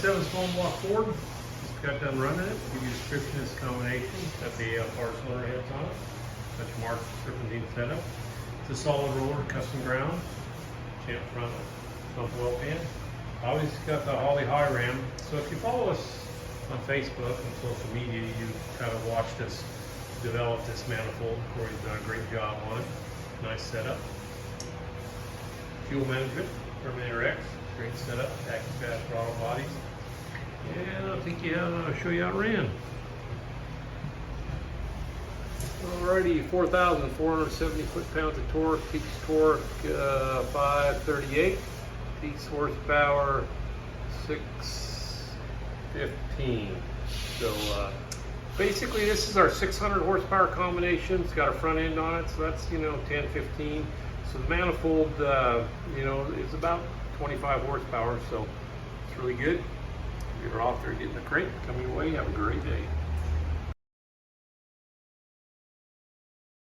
27 small block Ford. Just got done running it. Give you a description of this combination. It's got the AFR cylinder heads on it. Got your marked serpentine setup. It's a solid roller, custom ground. Champ front pump well pan. Obviously got the Holley high ram. So if you follow us on Facebook and social media, you kind of watched us develop this manifold. Corey's done a great job on it. Nice setup. Fuel management, Terminator X. Great setup. Accufab throttle bodies. And I think I'll show you how it ran. Alrighty, 4,470 foot-pounds of torque, peak torque 538, peak horsepower 615. So basically this is our 600 horsepower combination. It's got a front end on it, so that's 10, 15. So the manifold is about 25 horsepower, so it's really good. If you're off there getting a crate, come your way. Have a great day.